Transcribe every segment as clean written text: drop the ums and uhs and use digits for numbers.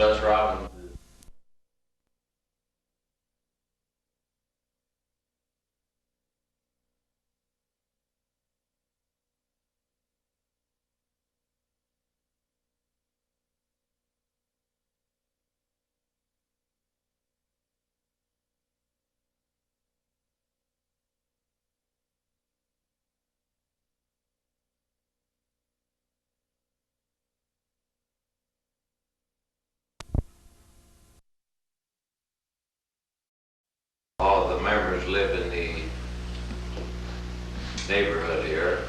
Bus Robin. All of the members live in the neighborhood here.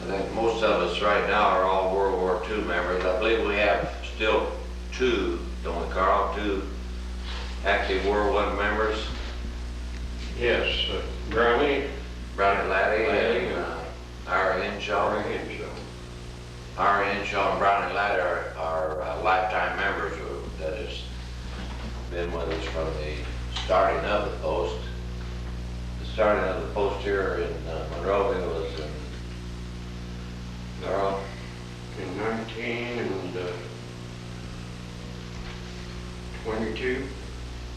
I think most of us right now are all World War II members. I believe we have still two, don't we, Carl? Two active World War I members. Yes, Brownie Laddie Laddie and Ira Henshaw. Ira Henshaw and Brownie Laddie are lifetime members that has been with us from the starting of the post. The starting of the post here in Monrovia was in Carl? in 1922,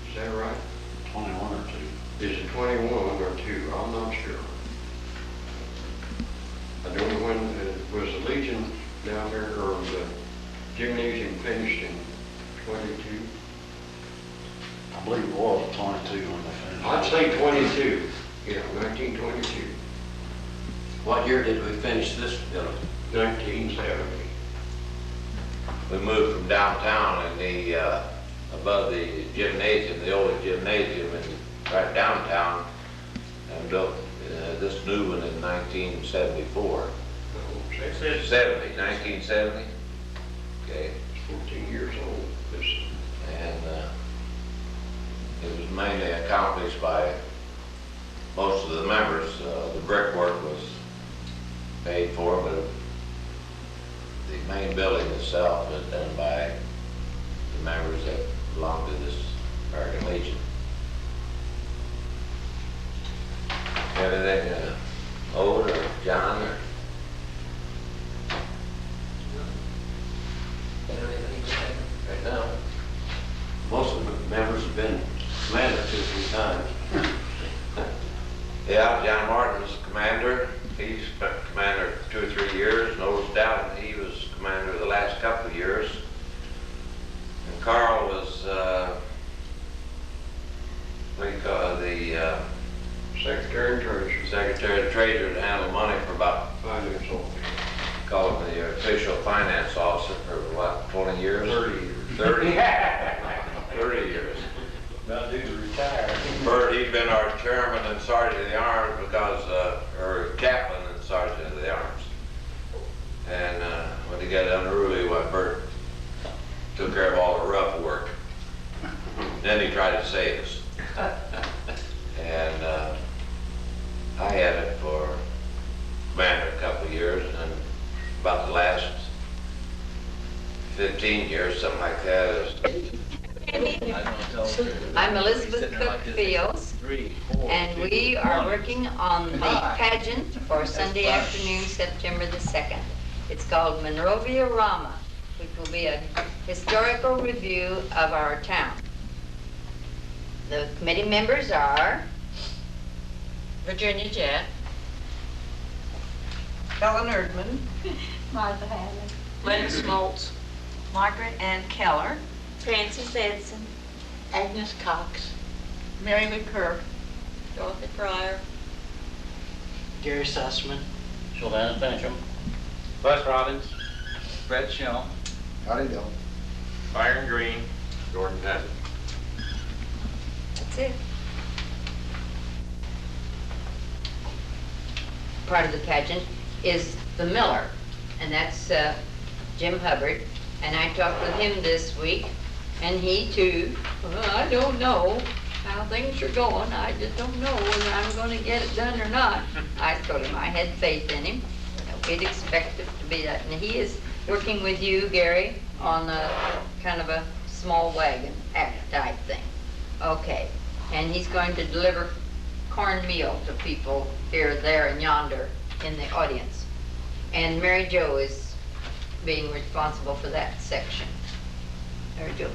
is that right? 21 or 2. Is it 21 or 2? I'm not sure. I don't know when, was the Legion down there, or the gymnasium finished in 22? I believe it was 22 when they finished. I'd say 22, yeah, 1922. What year did we finish this building? 1970. We moved from downtown in the, above the gymnasium, the old gymnasium, and right downtown, and built this new one in 1974. 1970? Okay. It's 14 years old. This. And it was mainly accomplished by most of the members. The brickwork was paid for, but the main building itself was done by the members that belonged to this American Legion. Anything Owen or John or? Right now. Most of the members have been commander 2 or 3 times. Yeah, John Martin's commander. He's been commander 2 or 3 years. Notice Dowden, he was commander the last couple of years. And Carl was, what do you call it, the Secretary and Treasurer. Secretary of Treasury to handle money for about, Finance officer. call it the official finance officer for what, 20 years? 30 years. 30? 30 years. About due to retire. Bert, he'd been our chairman and sergeant of the arms because, or chaplain and sergeant of the arms. And when he got unruly, Bert took care of all the rough work. Then he tried to save us. And I had it for commander a couple of years, and about the last 15 years, something like that, is I'm Elizabeth Cook Fields, and we are working on the pageant for Sunday afternoon, September the 2nd. It's called Monrovia Rama, which will be a historical review of our town. The committee members are Virginia Jett, Helen Erdman, Martha Hadley, Lynn Smoltz, Margaret Ann Keller, Frances Edson, Agnes Cox, Mary McCurk, Dorothy Pryor, Gary Sussman, Sylvana Benjamin, Bus Robbins, Brett Shell, Howdy, Bill. Byron Green, Gordon Patton. That's it. Part of the pageant is the miller, and that's Jim Hubbard. And I talked with him this week, and he too, well, I don't know how things are going. I just don't know whether I'm going to get it done or not. I told him I had faith in him. We'd expect it to be that. And he is working with you, Gary, on a kind of a small wagon act type thing. Okay. And he's going to deliver cornmeal to people here, there, and yonder in the audience. And Mary Jo is being responsible for that section. Mary Jo.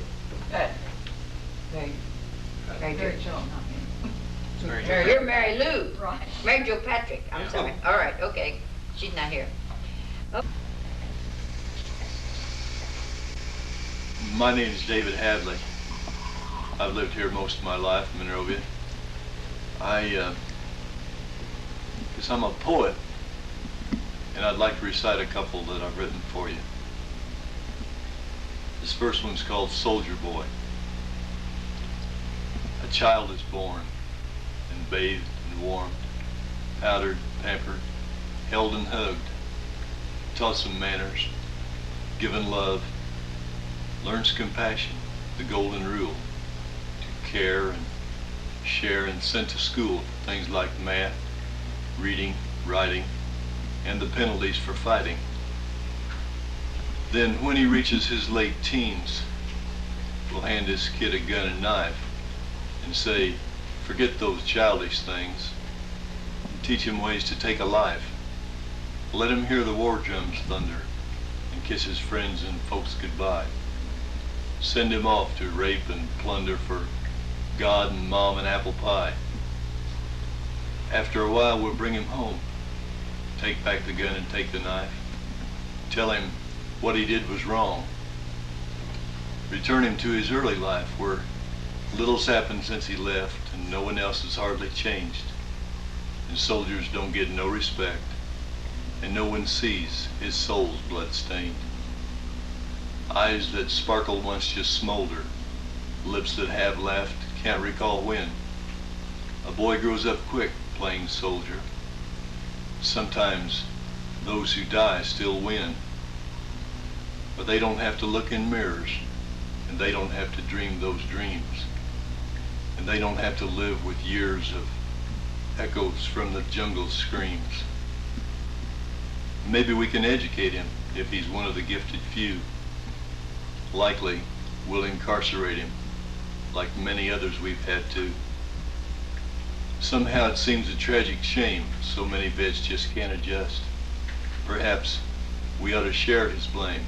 Mary, Mary Jo. Jo, not me. Mary, you're Mary Lou. Right. Mary Jo Patrick, I'm sorry. All right, okay. She's not here. Oh, My name is David Hadley. I've lived here most of my life in Monrovia. Because I'm a poet, and I'd like to recite a couple that I've written for you. This first one's called Soldier Boy. A child is born, and bathed and warmed, powdered, pampered, held and hugged, taught some manners, given love, learns compassion, the golden rule, to care and share, and sent to school for things like math, reading, writing, and the penalties for fighting. Then when he reaches his late teens, we'll hand this kid a gun and knife and say, forget those childish things, and teach him ways to take a life. Let him hear the war drums thunder and kiss his friends and folks goodbye. Send him off to rape and plunder for God and Mom and apple pie. After a while, we'll bring him home, take back the gun and take the knife, tell him what he did was wrong, return him to his early life where little's happened since he left and no one else has hardly changed, and soldiers don't get no respect, and no one sees his soul's blood-stained. Eyes that sparkled once just smolder, lips that have laughed can't recall when. A boy grows up quick playing soldier. Sometimes those who die still win. But they don't have to look in mirrors, and they don't have to dream those dreams, and they don't have to live with years of echoes from the jungle's screams. Maybe we can educate him if he's one of the gifted few. Likely, we'll incarcerate him, like many others we've had to. Somehow it seems a tragic shame so many vets just can't adjust. Perhaps we ought to share his blame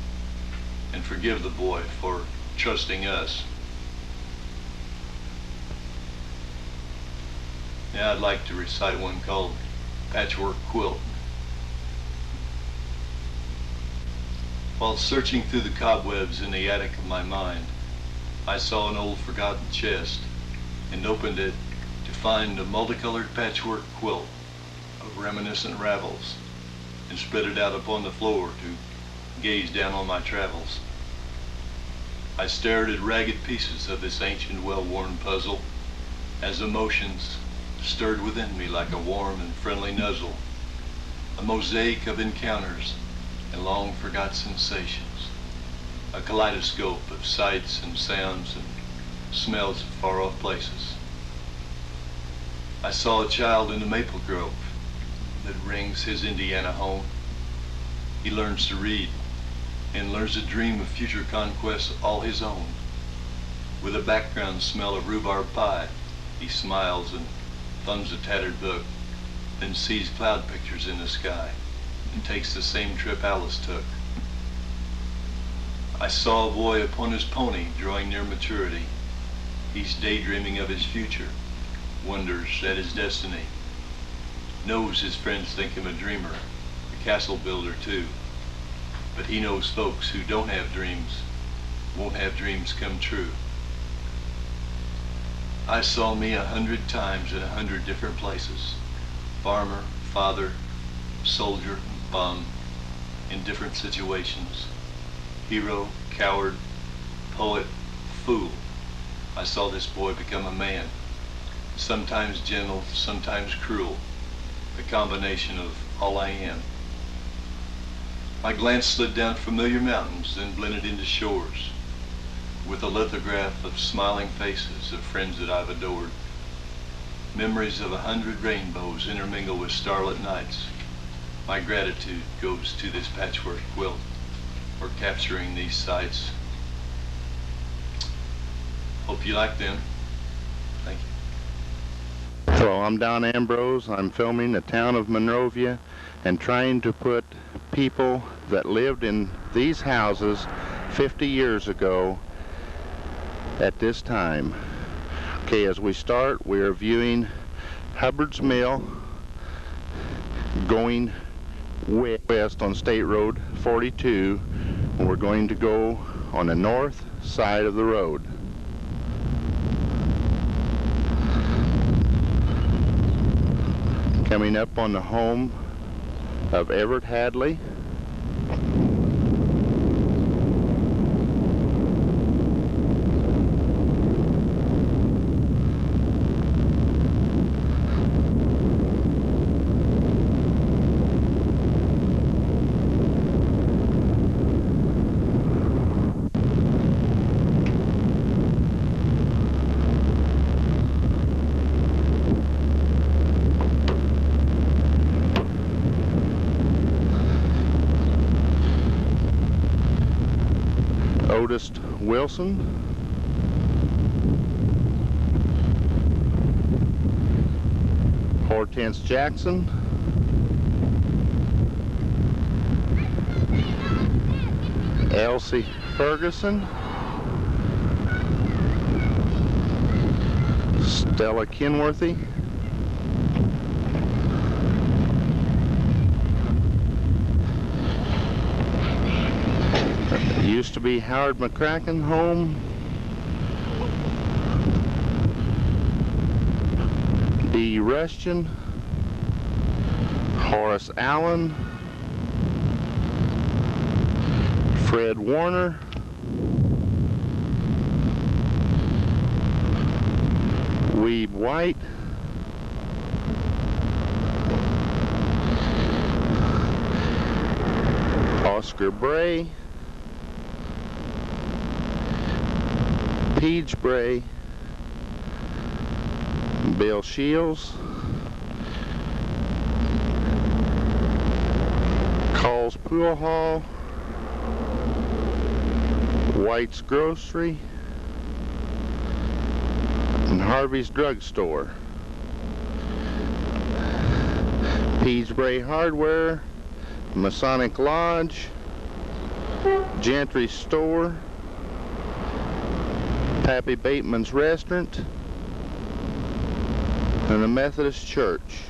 and forgive the boy for trusting us. Now I'd like to recite one called Patchwork Quilt. While searching through the cobwebs in the attic of my mind, I saw an old forgotten chest and opened it to find a multicolored patchwork quilt of reminiscent ravels, and spread it out upon the floor to gaze down on my travels. I stared at ragged pieces of this ancient, well-worn puzzle as emotions stirred within me like a warm and friendly nuzzle, a mosaic of encounters and long-forgot sensations, a kaleidoscope of sights and sounds and smells of far-off places. I saw a child in the maple grove that rings his Indiana home. He learns to read and learns to dream of future conquests all his own. With a background smell of rhubarb pie, he smiles and thumbs a tattered book, then sees cloud pictures in the sky and takes the same trip Alice took. I saw a boy upon his pony drawing near maturity. He's daydreaming of his future, wonders at his destiny, knows his friends think him a dreamer, a castle builder too, but he knows folks who don't have dreams won't have dreams come true. I saw me 100 times in 100 different places, farmer, father, soldier, bum, in different situations, hero, coward, poet, fool. I saw this boy become a man, sometimes gentle, sometimes cruel, the combination of all I am. My glance slid down familiar mountains, then blended into shores, with a lithograph of smiling faces of friends that I've adored. Memories of 100 rainbows intermingle with starlit nights. My gratitude goes to this patchwork quilt for capturing these sights. Hope you like them. Thank you. Hello, I'm Don Ambrose. I'm filming the town of Monrovia and trying to put people that lived in these houses 50 years ago at this time. Okay, as we start, we are viewing Hubbard's Mill going west on State Road 42. We're going to go on the north side of the road. Coming up on the home of Everett Hadley. Otis Wilson, Hortense Jackson, Elsie Ferguson, Stella Kenworthy, used to be Howard McCracken home, D. Rushton, Horace Allen, Fred Warner, Weeb White, Oscar Bray, Peach Bray, Bill Shields, Call's Pool Hall, White's Grocery, and Harvey's Drug Store, Peach Bray Hardware, Masonic Lodge, Gentry Store, Pappy Bateman's Restaurant, and the Methodist Church.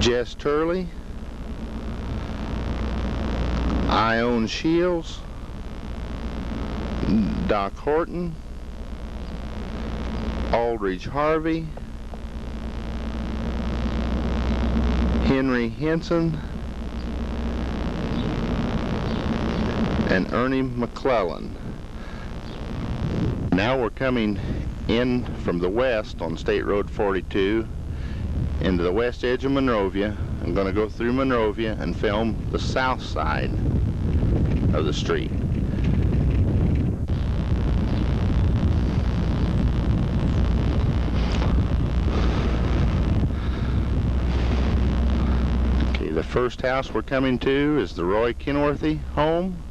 Jess Turley, Ione Shields, Doc Horton, Aldridge Harvey, Henry Henson, and Ernie McClellan. Now we're coming in from the west on State Road 42 into the west edge of Monrovia. I'm going to go through Monrovia and film the south side of the street. Okay, the first house we're coming to is the Roy Kenworthy home.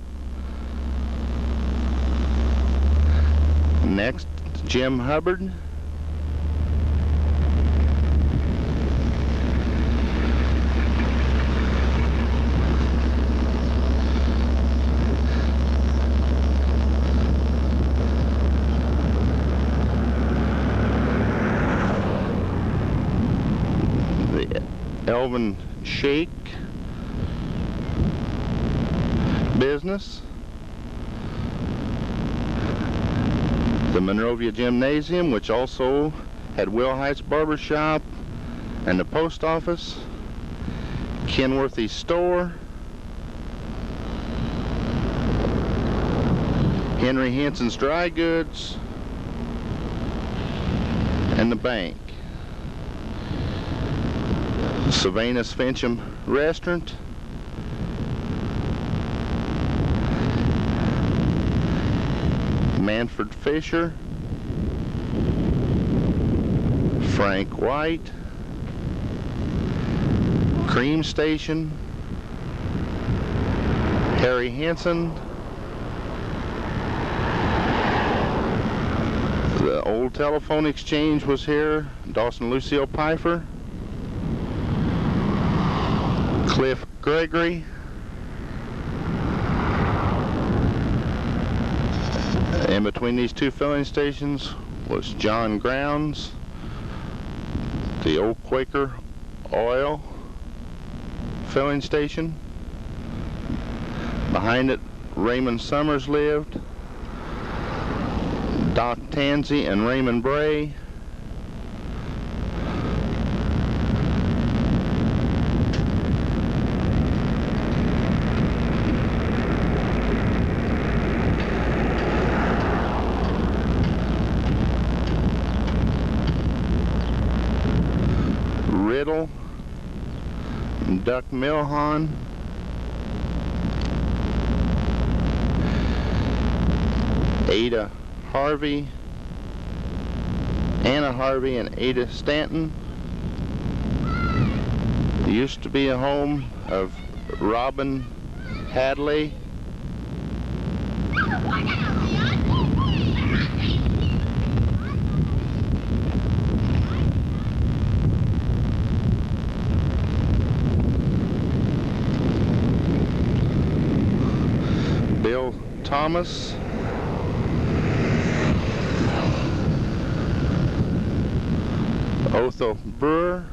Next, Jim Hubbard. The Elvin Shake business. The Monrovia Gymnasium, which also had Will Heights Barbershop and the post office. Kenworthy Store. Henry Henson's Dry Goods. And the bank. Sylvanus Fincham Restaurant. Manfred Fisher, Frank White, Cream Station, Harry Henson, the old telephone exchange was here. Dawson Lucille Pfeiffer. Cliff Gregory. In between these two filling stations was John Grounds, the old Quaker Oil filling station. Behind it, Raymond Summers lived, Doc Tansey and Raymond Bray. Riddle, Duck Milhon, Ada Harvey, Anna Harvey and Ada Stanton. It used to be a home of Robin Hadley. Bill Thomas. Othel Brewer.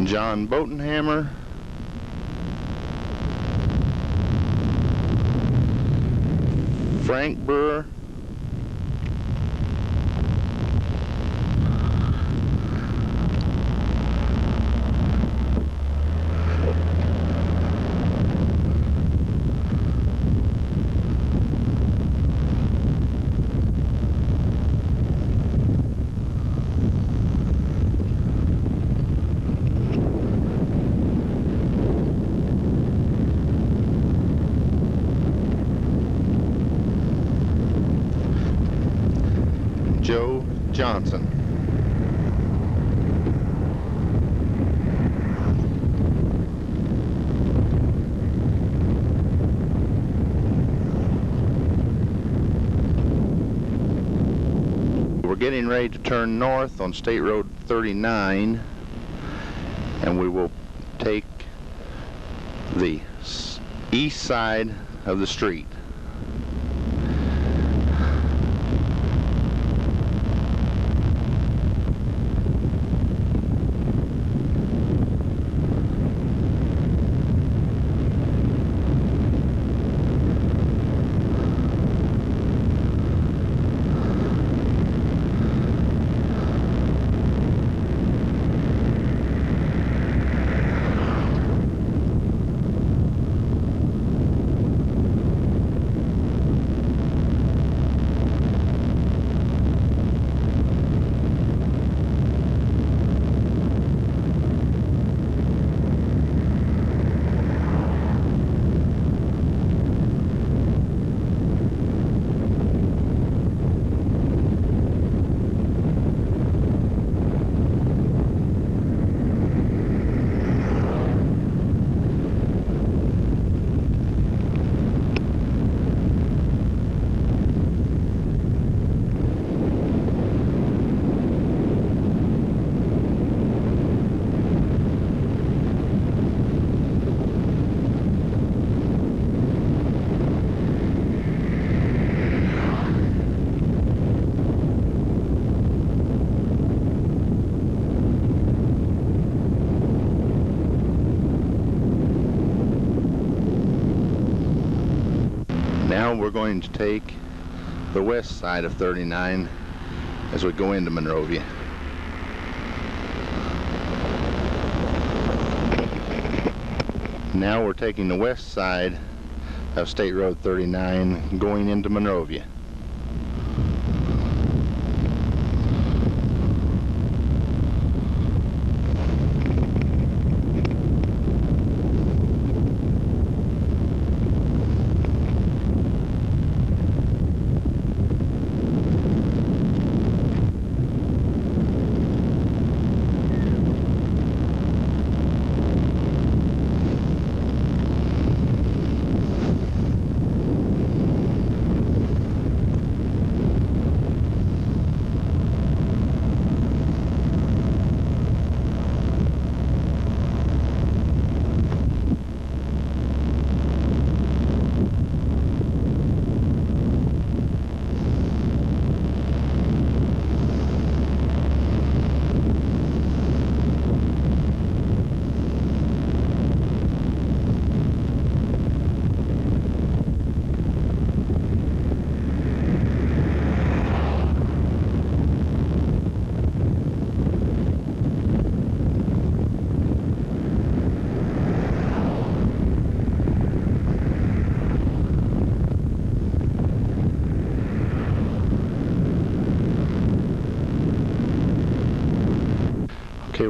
John Botenhammer. Frank Brewer. Joe Johnson. We're getting ready to turn north on State Road 39, and we will take the east side of the street. Now we're going to take the west side of 39 as we go into Monrovia. Now we're taking the west side of State Road 39 going into Monrovia.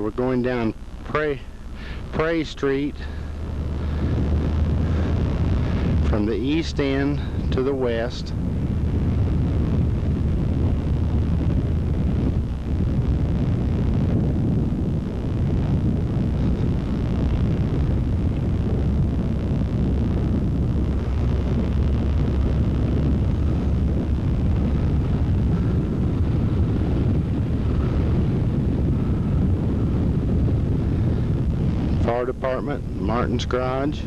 we're going down Prairie Street from the east end to the west. Fire department, Martin's garage.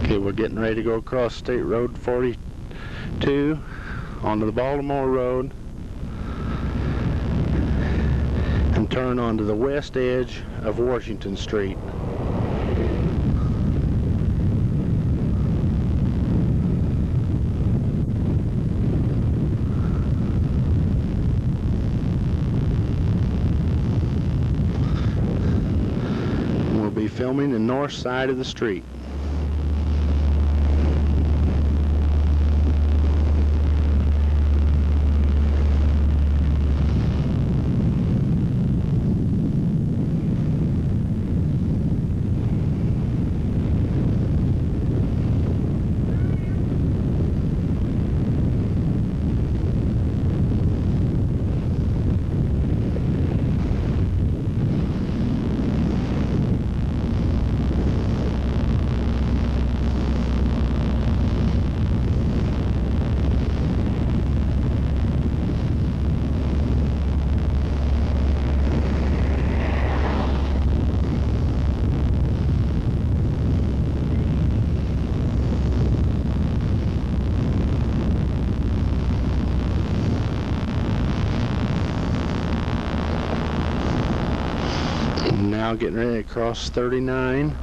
Okay, we're getting ready to go across State Road 42 onto the Baltimore Road and turn onto the west edge of Washington Street. We'll be filming the north side of the street. Now getting ready to cross 39.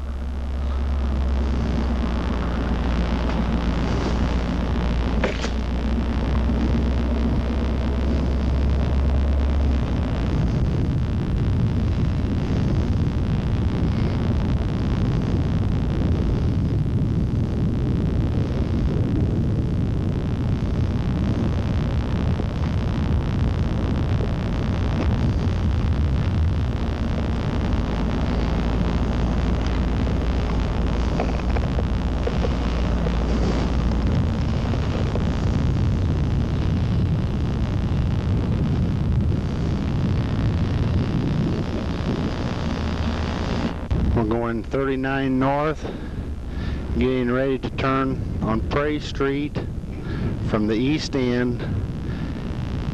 We're going 39 north, getting ready to turn on Prairie Street from the east end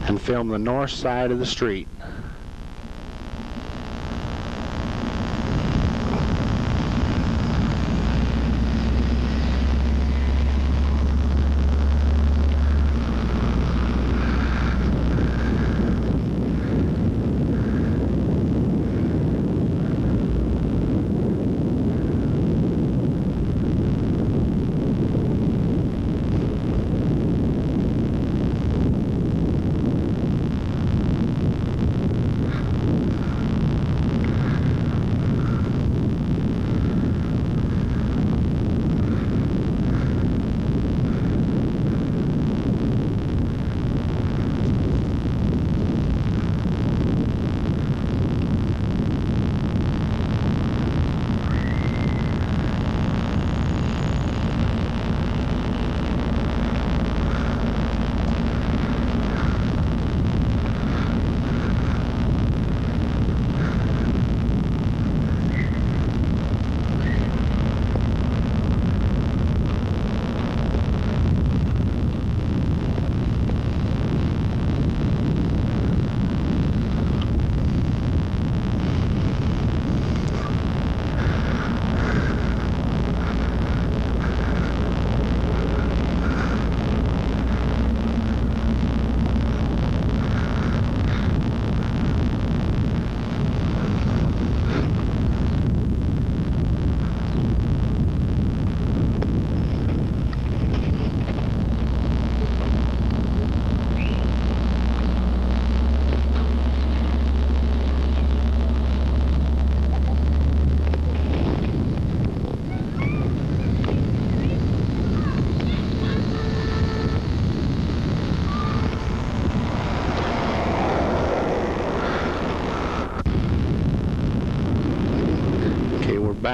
and film the north side of the street.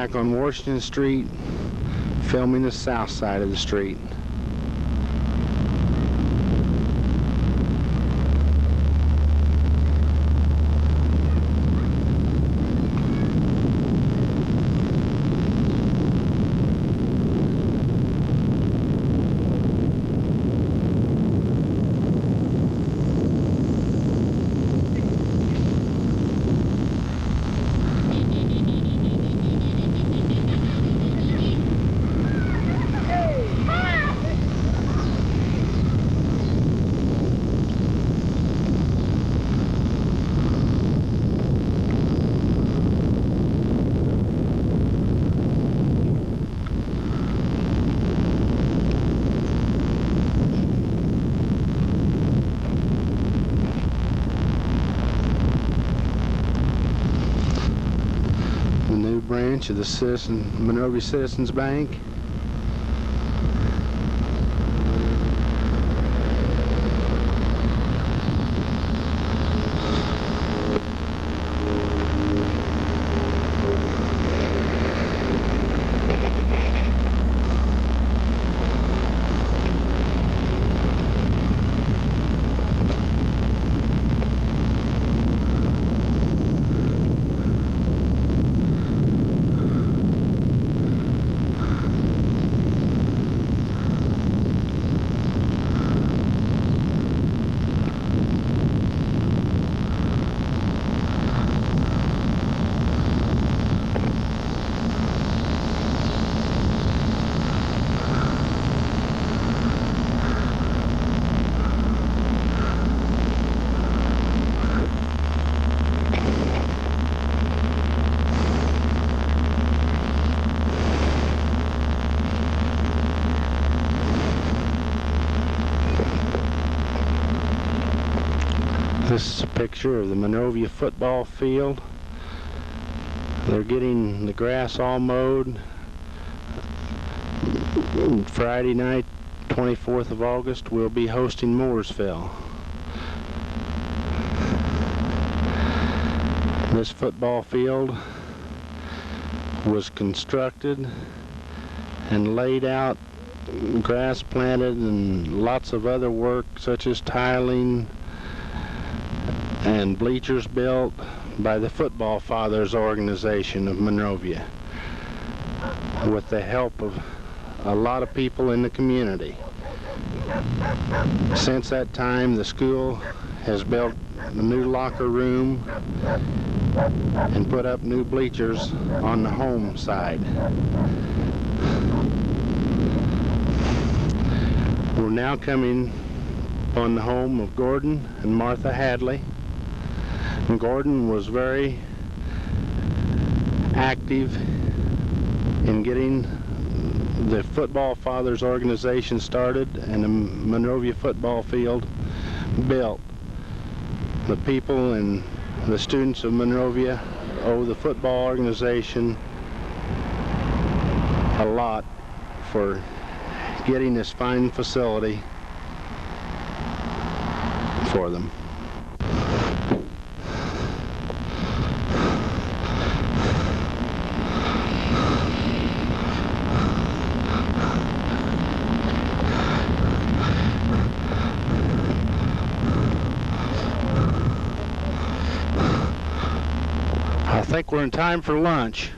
back on Washington Street, filming the south side of the street. The new branch of the Monrovia Citizens Bank. This is a picture of the Monrovia football field. They're getting the grass all mowed. Friday night, 24th of August, we'll be hosting Mooresville. This football field was constructed and laid out, grass planted, and lots of other work such as tiling and bleachers built by the Football Fathers organization of Monrovia with the help of a lot of people in the community. Since that time, the school has built a new locker room and put up new bleachers on the home side. We're now coming on the home of Gordon and Martha Hadley. And Gordon was very active in getting the Football Fathers organization started and the Monrovia football field built. The people and the students of Monrovia owe the football organization a lot for getting this fine facility for them. I think we're in time for lunch.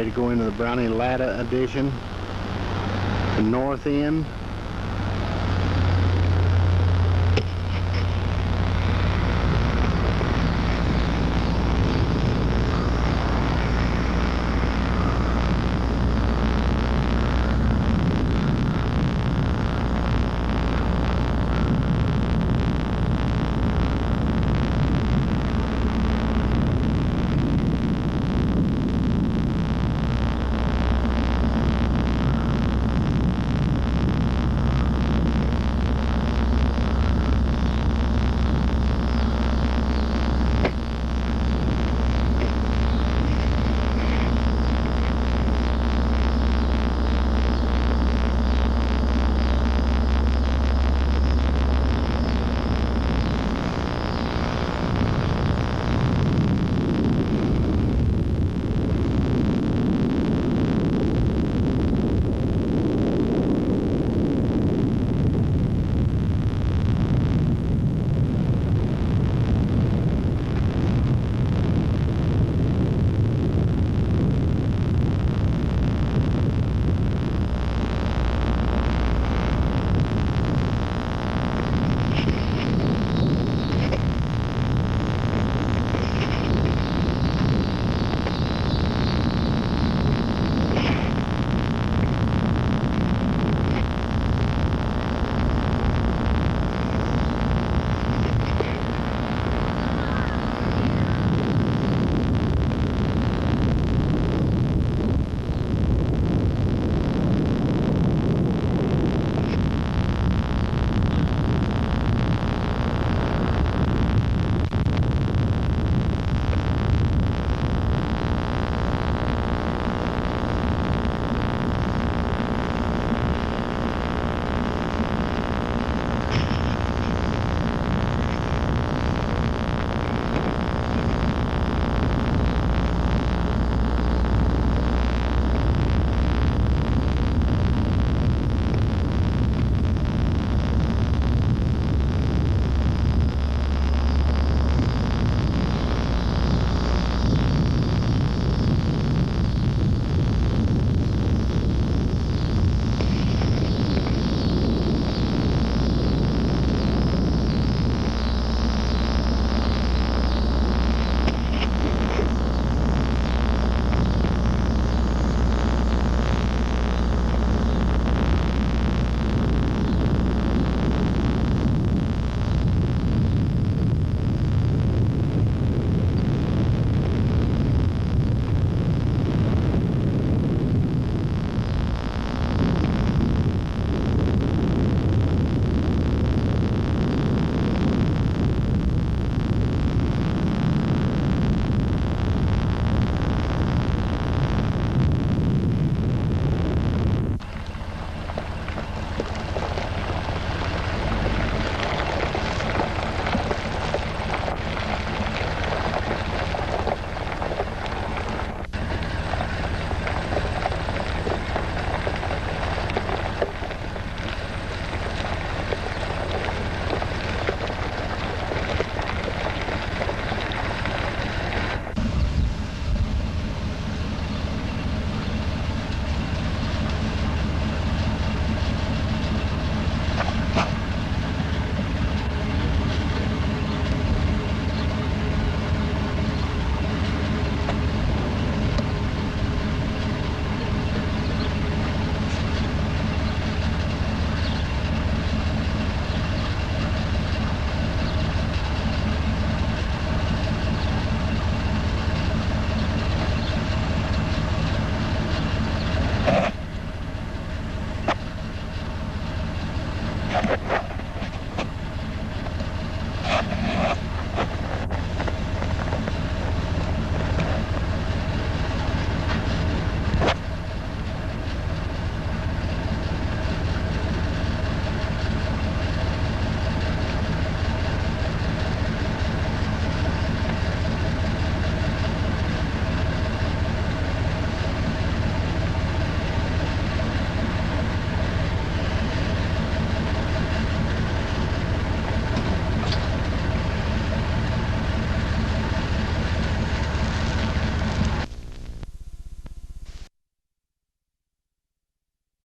ready to go into the Brownie Latta addition. The north end